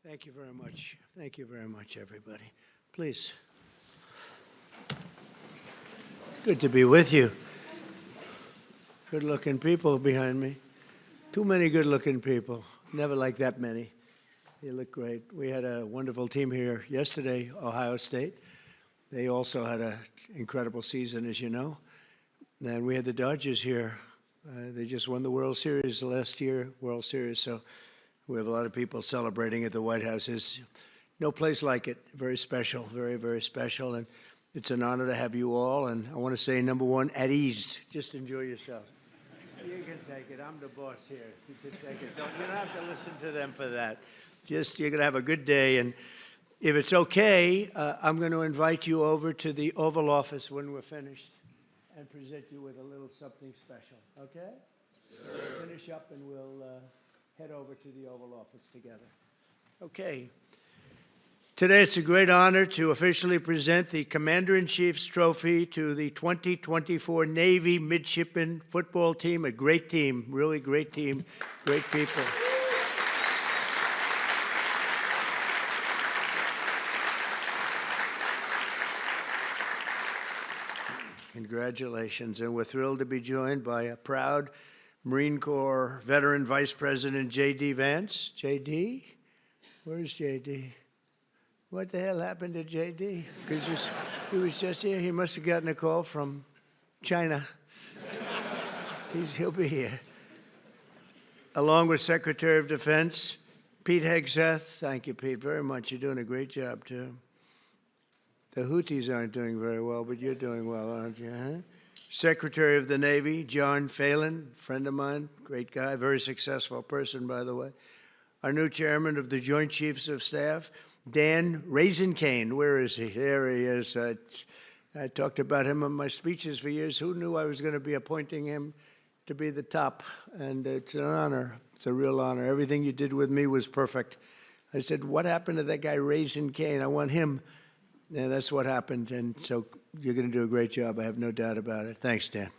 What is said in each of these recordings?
Thank you very much. Thank you very much, everybody. Please. Good to be with you. Good-looking people behind me. Too many good-looking people. Never like that many. You look great. We had a wonderful team here yesterday, Ohio State. They also had an incredible season, as you know. And we had the Dodgers here. They just won the World Series last year, World Series. So we have a lot of people celebrating at the White House. There's no place like it. Very special, very, very special. And it's an honor to have you all. And I want to say, number one, at ease. Just enjoy yourself. You can take it. I'm the boss here. You can take it. You don't have to listen to them for that. Just, you're going to have a good day. And if it's okay, I'm going to invite you over to the Oval Office when we're finished and present you with a little something special. Okay? Sure. We'll finish up and we'll head over to the Oval Office together. Okay. Today it's a great honor to officially present the Commander-in-Chief's Trophy to the 2024 Navy Midshipmen Football Team. A great team, really great team, great people. Congratulations, and we're thrilled to be joined by a proud Marine Corps veteran Vice President J.D. Vance. J.D.? Where's J.D.? What the hell happened to J.D.? Because he was just here. He must have gotten a call from China. He'll be here. Along with Secretary of Defense Pete Hegseth. Thank you, Pete, very much. You're doing a great job, too. The Houthis aren't doing very well, but you're doing well, aren't you? Huh? Secretary of the Navy John Phelan, friend of mine, great guy, very successful person, by the way. Our new chairman of the Joint Chiefs of Staff, Dan Raisin-Cane. Where is he? There he is. I talked about him in my speeches for years. Who knew I was going to be appointing him to be the top? And it's an honor. It's a real honor. Everything you did with me was perfect. I said, what happened to that guy Raisin-Cane? I want him. And that's what happened. And so you're going to do a great job. I have no doubt about it. Thanks, Dan.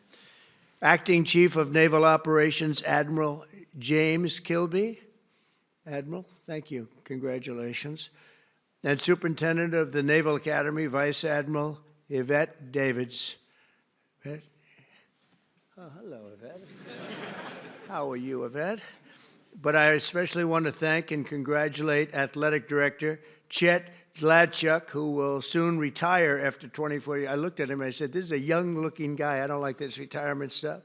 Acting Chief of Naval Operations, Admiral James Kilby. Admiral, thank you. Congratulations. And Superintendent of the Naval Academy, Vice Admiral Yvette Davids. Yvette? Oh, hello, Yvette. How are you, Yvette? But I especially want to thank and congratulate Athletic Director Chet Gladchuk, who will soon retire after 24 years. I looked at him and I said, this is a young-looking guy. I don't like this retirement stuff.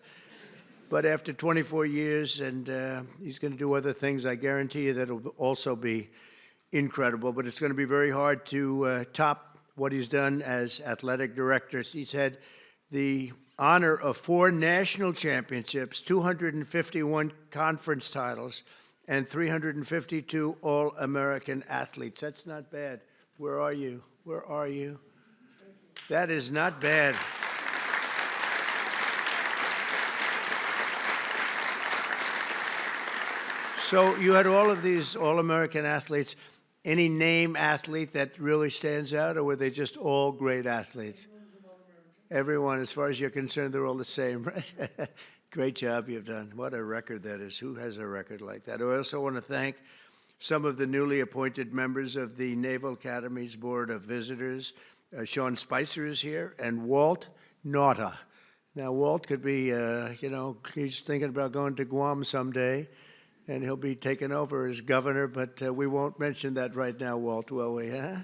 But after 24 years, and he's going to do other things, I guarantee you that will also be incredible. But it's going to be very hard to top what he's done as athletic director. He's had the honor of 4 national championships, 251 conference titles, and 352 All-American athletes. That's not bad. Where are you? Where are you? That is not bad. So you had all of these All-American athletes. Any name athlete that really stands out, or were they just all great athletes? Everyone, as far as you're concerned, they're all the same, right? Great job you've done. What a record that is. Who has a record like that? I also want to thank some of the newly appointed members of the Naval Academy's Board of Visitors. Sean Spicer is here, and Walt Nauta. Now, Walt could be, he's thinking about going to Guam someday, and he'll be taking over as governor, but we won't mention that right now, Walt, will we, huh?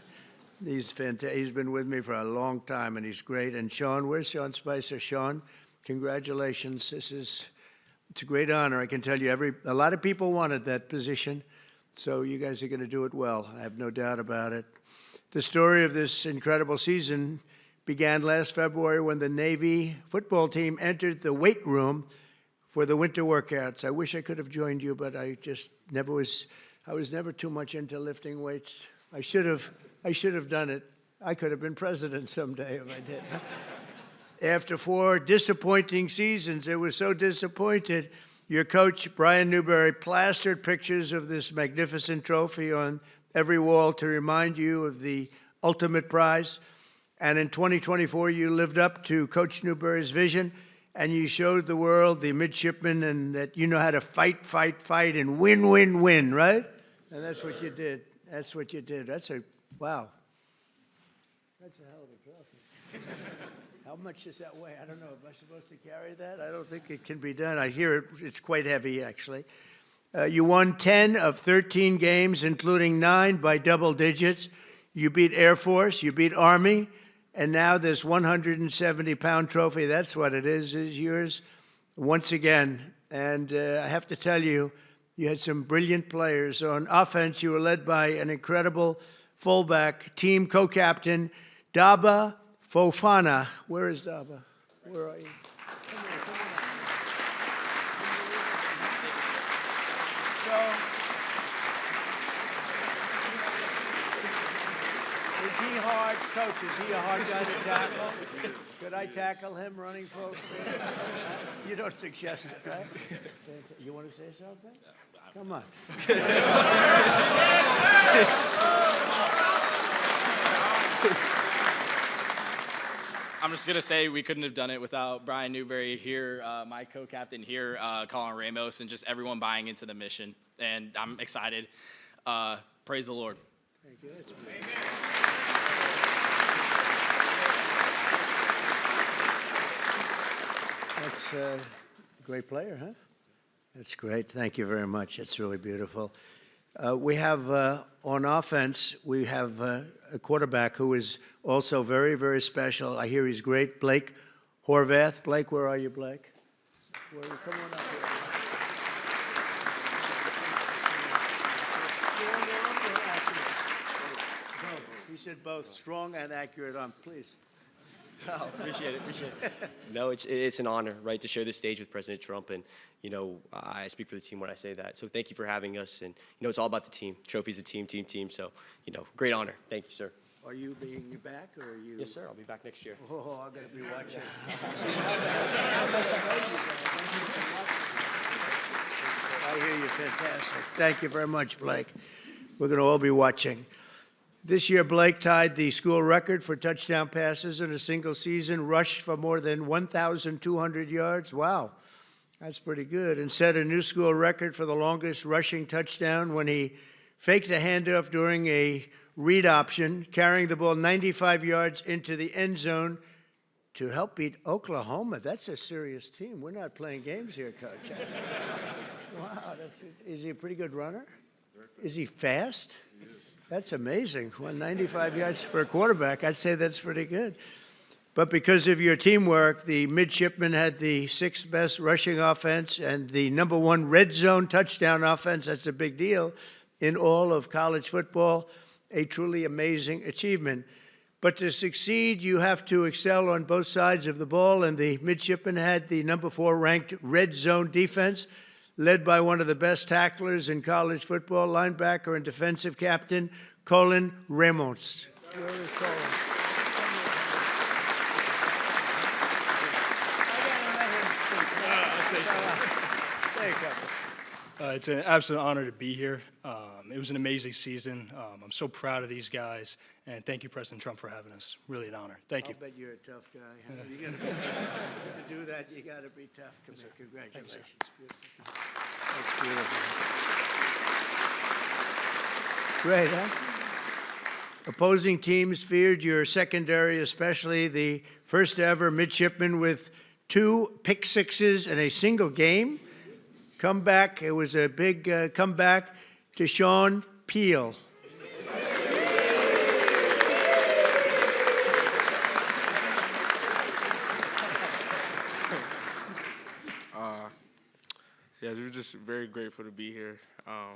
He's fantastic. He's been with me for a long time, and he's great. And Sean, where's Sean Spicer? Sean, congratulations. It's a great honor. I can tell you, a lot of people wanted that position, so you guys are going to do it well. I have no doubt about it. The story of this incredible season began last February when the Navy football team entered the weight room for the winter workouts. I wish I could have joined you, but I was never too much into lifting weights. I should have done it. I could have been president someday if I did. After 4 disappointing seasons, it was so disappointed, your coach, Brian Newberry, plastered pictures of this magnificent trophy on every wall to remind you of the ultimate prize. And in 2024, you lived up to Coach Newberry's vision, and you showed the world, the midshipmen, and that you know how to fight, and win, right? And that's what you did. That's what you did. Wow. That's a hell of a trophy. How much does that weigh? I don't know. Am I supposed to carry that? I don't think it can be done. I hear it's quite heavy, actually. You won 10 of 13 games, including 9 by double digits. You beat Air Force, you beat Army, and now this 170-pound trophy, that's what it is yours once again. And I have to tell you, you had some brilliant players. On offense, you were led by an incredible fullback, team co-captain, Daba Fofana. Where is Daba? Where are you? Come on. Is he hard? Coach, is he a hard guy to tackle? Could I tackle him running full speed? You don't suggest it, right? You want to say something? Come on. I'm just going to say we couldn't have done it without Brian Newberry here, my co-captain here, Colin Ramos, and just everyone buying into the mission. And I'm excited. Praise the Lord. Thank you. That's a great player, huh? That's great. Thank you very much. It's really beautiful. We have, on offense, we have a quarterback who is also very, very special. I hear he's great. Blake Horvath. Blake, where are you, Blake? Come on up here. He said both strong and accurate arm. Please. Oh, appreciate it. No, it's an honor, right, to share this stage with President Trump, and I speak for the team when I say that. So thank you for having us, and it's all about the team. Trophy's a team. So great honor. Thank you, sir. Are you being back, or are you? Yes, sir. I'll be back next year. Oh, I'm gonna be watching. I hear you. Fantastic. Thank you very much, Blake. We're gonna all be watching. This year, Blake tied the school record for touchdown passes in a single season, rushed for more than 1,200 yards. Wow, that's pretty good. And set a new school record for the longest rushing touchdown when he faked a handoff during a read option, carrying the ball 95 yards into the end zone to help beat Oklahoma. That's a serious team. We're not playing games here, Coach. Wow, is he a pretty good runner? Is he fast? He is. That's amazing. 195 yards for a quarterback. I'd say that's pretty good. But because of your teamwork, the midshipmen had the 6th best rushing offense and the #1 red zone touchdown offense. That's a big deal in all of college football. A truly amazing achievement. But to succeed, you have to excel on both sides of the ball, and the midshipmen had the #4 ranked red zone defense, led by one of the best tacklers in college football, linebacker and defensive captain, Colin Ramos. Where is Colin? Say a couple. It's an absolute honor to be here. It was an amazing season. I'm so proud of these guys, and thank you, President Trump, for having us. Really an honor. Thank you. I'll bet you're a tough guy. You gotta to do that, you got to be tough. Congratulations. Beautiful. That's beautiful. Great, huh? Opposing teams feared your secondary, especially the first ever midshipman with 2 pick sixes in a single game. Comeback, it was a big comeback to Sean Peel. Yeah, we're just very grateful to be here. Yeah,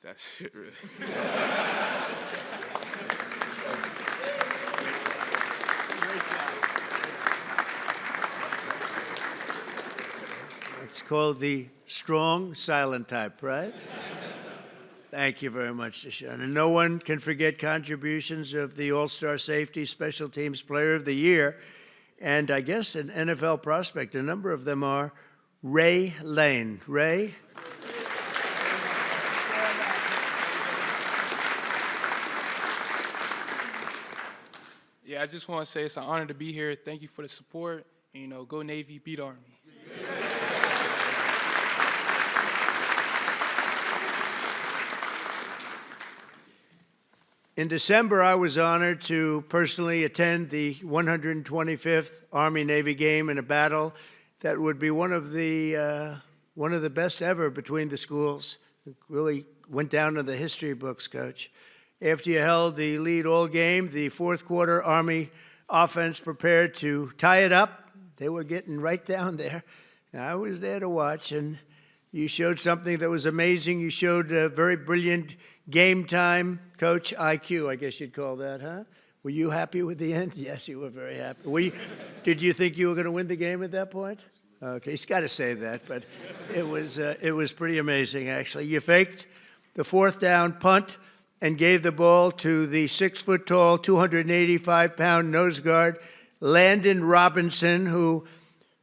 that's it, really. It's called the strong silent type, right? Thank you very much, Deshaun. And no one can forget contributions of the All-Star Safety Special Teams Player of the Year, and I guess an NFL prospect. A number of them are Ray Lane. Ray? Yeah, I just want to say it's an honor to be here. Thank you for the support. And, go Navy, beat Army. In December, I was honored to personally attend the 125th Army-Navy game in a battle that would be one of the best ever between the schools. It really went down in the history books, Coach. After you held the lead all game, the fourth quarter Army offense prepared to tie it up. They were getting right down there. I was there to watch, and you showed something that was amazing. You showed a very brilliant game time, Coach IQ, I guess you'd call that, huh? Were you happy with the end? Yes, you were very happy. Did you think you were going to win the game at that point? Okay, he's got to say that, but it was pretty amazing, actually. You faked the fourth down punt and gave the ball to the 6-foot-tall, 285-pound nose guard, Landon Robinson, who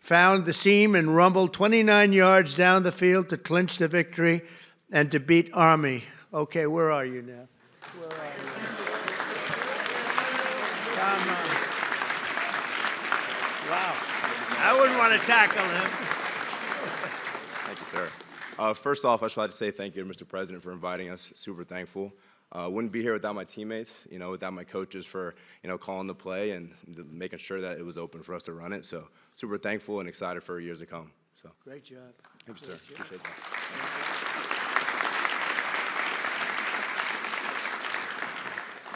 found the seam and rumbled 29 yards down the field to clinch the victory and to beat Army. Okay, where are you now? Where are you? Come on. Wow. I wouldn't want to tackle him. Thank you, sir. First off, I just wanted to say thank you to Mr. President for inviting us. Super thankful. Wouldn't be here without my teammates, without my coaches for, calling the play and making sure that it was open for us to run it. So super thankful and excited for years to come. So Great job. thank you, sir. Appreciate that.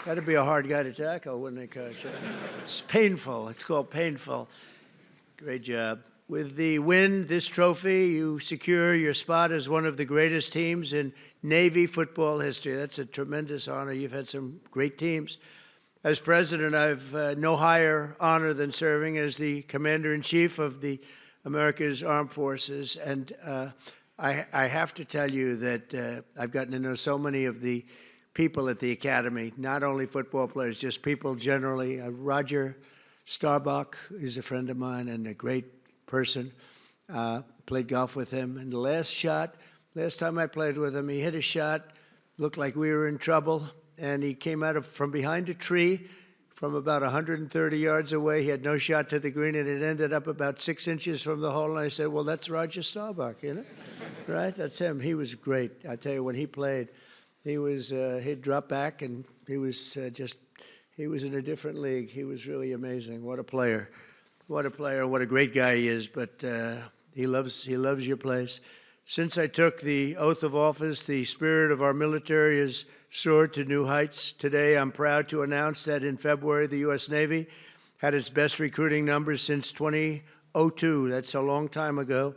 That'd be a hard guy to tackle, wouldn't it, Coach? It's painful. It's called painful. Great job. With the win, this trophy, you secure your spot as one of the greatest teams in Navy football history. That's a tremendous honor. You've had some great teams. As president, I've no higher honor than serving as the commander-in-chief of the America's Armed Forces. And I have to tell you that I've gotten to know so many of the people at the Academy, not only football players, just people generally. Roger Staubach is a friend of mine and a great person. Played golf with him. And the last time I played with him, he hit a shot, looked like we were in trouble, and he came out from behind a tree from about 130 yards away. He had no shot to the green, and it ended up about 6 inches from the hole. And I said, well, that's Roger Staubach, right? That's him. He was great. I tell you, when he played, he'd drop back, and he was in a different league. He was really amazing. What a player. What a player, what a great guy he is, but he loves your place. Since I took the oath of office, the spirit of our military has soared to new heights. Today, I'm proud to announce that in February, the U.S. Navy had its best recruiting numbers since 2002. That's a long time ago.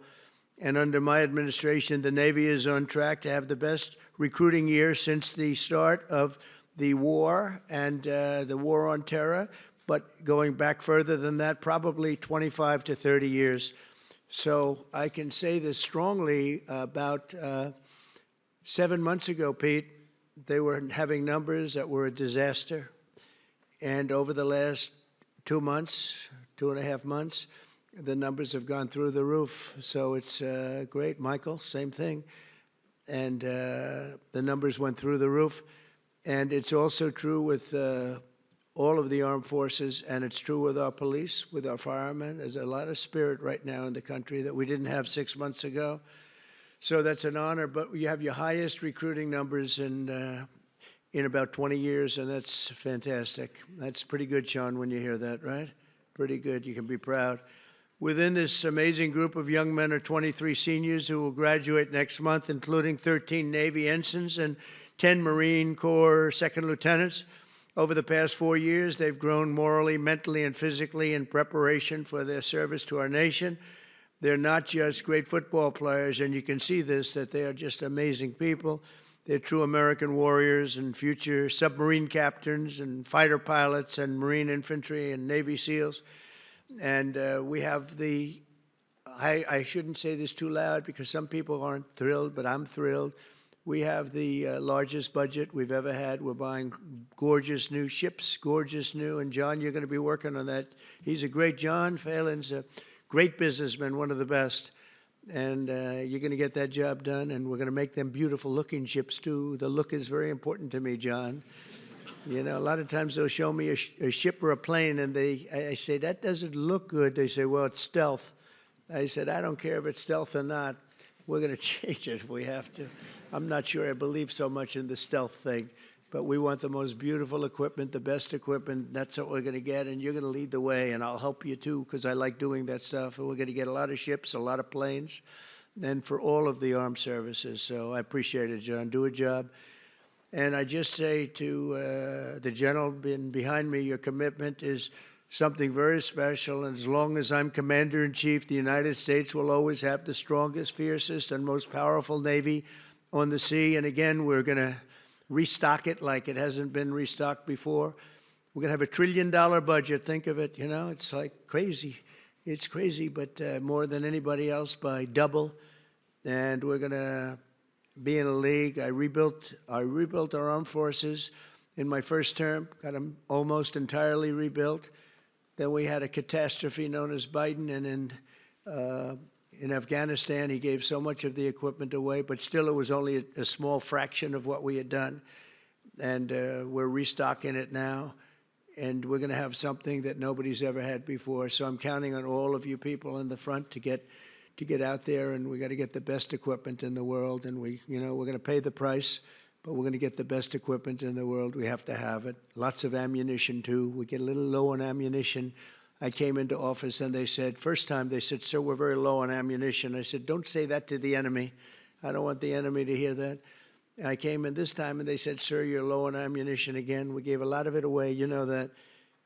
And under my administration, the Navy is on track to have the best recruiting year since the start of the war and the war on terror. But going back further than that, probably 25 to 30 years. So I can say this strongly. About 7 months ago, Pete, they were having numbers that were a disaster. And over the last 2 months, 2.5 months, the numbers have gone through the roof. So it's great. Michael, same thing. And the numbers went through the roof. And it's also true with all of the armed forces, and it's true with our police, with our firemen. There's a lot of spirit right now in the country that we didn't have 6 months ago. So that's an honor, but you have your highest recruiting numbers in about 20 years, and that's fantastic. That's pretty good, Sean, when you hear that, right? Pretty good. You can be proud. Within this amazing group of young men are 23 seniors who will graduate next month, including 13 Navy ensigns and 10 Marine Corps second lieutenants. Over the past 4 years, they've grown morally, mentally, and physically in preparation for their service to our nation. They're not just great football players, and you can see this, that they are just amazing people. They're true American warriors and future submarine captains and fighter pilots and Marine infantry and Navy SEALs. And we have I shouldn't say this too loud because some people aren't thrilled, but I'm thrilled. We have the largest budget we've ever had. We're buying gorgeous new ships, gorgeous new. And John, you're going to be working on that. He's a great, John Phelan's a great businessman, one of the best. And you're going to get that job done. And we're going to make them beautiful looking ships too. The look is very important to me, John. A lot of times they'll show me a ship or a plane and I say, that doesn't look good. They say, well, it's stealth. I said, I don't care if it's stealth or not. We're going to change it if we have to. I'm not sure I believe so much in the stealth thing. but we want the most beautiful equipment, the best equipment. That's what we're going to get, and you're going to lead the way, and I'll help you too because I like doing that stuff. And we're going to get a lot of ships, a lot of planes, and for all of the armed services. So I appreciate it, John. Do a job. And I just say to the gentleman behind me, your commitment is something very special. And as long as I'm Commander-in-Chief, the United States will always have the strongest, fiercest, and most powerful Navy on the sea. And again, we're going to restock it like it hasn't been restocked before. We're going to have $1 trillion budget. Think of it. You know, it's like crazy. It's crazy, but more than anybody else by double. And we're going to be in a league. I rebuilt our armed forces in my first term, got them almost entirely rebuilt. Then we had a catastrophe known as Biden, and in Afghanistan, he gave so much of the equipment away, but still it was only a small fraction of what we had done. And we're restocking it now, and we're going to have something that nobody's ever had before. So I'm counting on all of you people in the front to get out there, and we got to get the best equipment in the world. And we're going to pay the price, but we're going to get the best equipment in the world. We have to have it. Lots of ammunition too. We get a little low on ammunition. I came into office and they said, first time they said, "Sir, we're very low on ammunition." I said, "Don't say that to the enemy. I don't want the enemy to hear that." And I came in this time and they said, "Sir, you're low on ammunition again." We gave a lot of it away, you know that,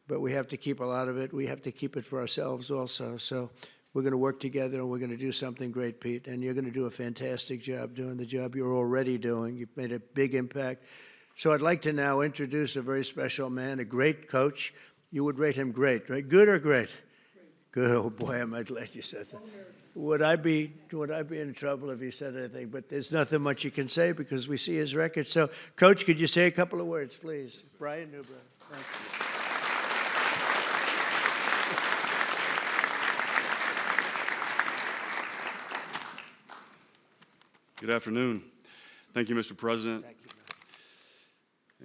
but we have to keep a lot of it. We have to keep it for ourselves also. So we're going to work together and we're going to do something great, Pete. And you're going to do a fantastic job doing the job you're already doing. You've made a big impact. So I'd like to now introduce a very special man, a great coach. You would rate him great, right? Good or great? Good. Oh boy, am I glad you said that. Would I be in trouble if he said anything? But there's nothing much you can say because we see his record. So, Coach, could you say a couple of words, please? Brian Newbrow. Thank you. Good afternoon. Thank you, Mr. President. Thank you.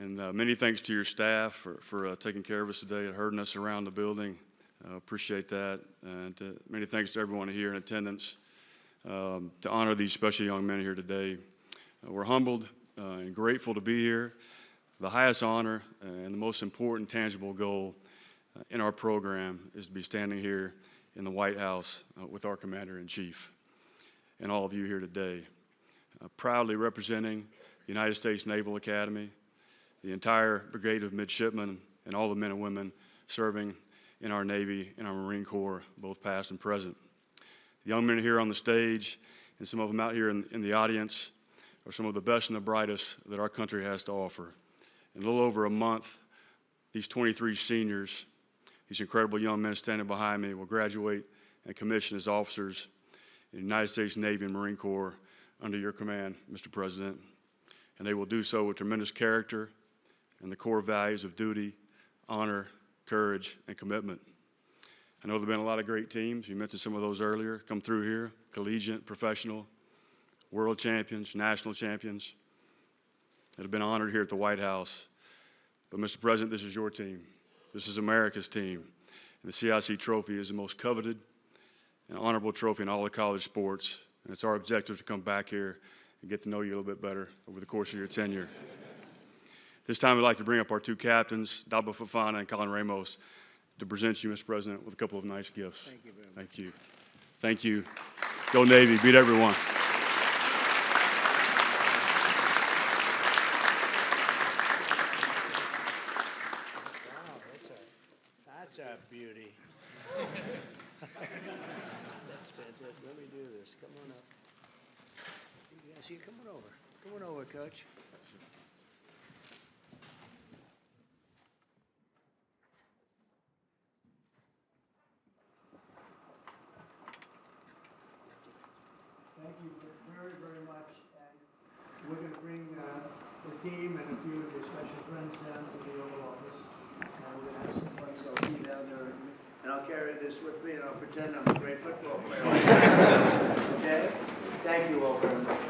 And many thanks to your staff for taking care of us today and herding us around the building. Appreciate that. And many thanks to everyone here in attendance to honor these special young men here today. We're humbled and grateful to be here. The highest honor and the most important tangible goal in our program is to be standing here in the White House with our Commander-in-Chief and all of you here today. Proudly representing the United States Naval Academy, the entire brigade of midshipmen, and all the men and women serving in our Navy and our Marine Corps, both past and present. The young men here on the stage and some of them out here in the audience are some of the best and the brightest that our country has to offer. In a little over a month, these 23 seniors, these incredible young men standing behind me, will graduate and commission as officers in the United States Navy and Marine Corps under your command, Mr. President. And they will do so with tremendous character and the core values of duty, honor, courage, and commitment. I know there have been a lot of great teams. You mentioned some of those earlier, come through here, collegiate, professional, world champions, national champions that have been honored here at the White House. But Mr. President, this is your team. This is America's team. And the CIC trophy is the most coveted and honorable trophy in all of college sports. And it's our objective to come back here and get to know you a little bit better over the course of your tenure. This time I'd like to bring up our two captains, Dabo Fofana and Colin Ramos, to present you, Mr. President, with a couple of nice gifts. Thank you very much. Thank you. Thank you. Go Navy, beat everyone. Wow, that's a beauty. That's fantastic. Let me do this. Come on up. You guys, come on over. Come on over, Coach. Thank you very, very much. And we're going to bring the team and a few of your special friends down to the Oval Office. And we're going to have some fun, so I'll see you down there. And I'll carry this with me and I'll pretend I'm a great football player. Okay? Thank you all very much.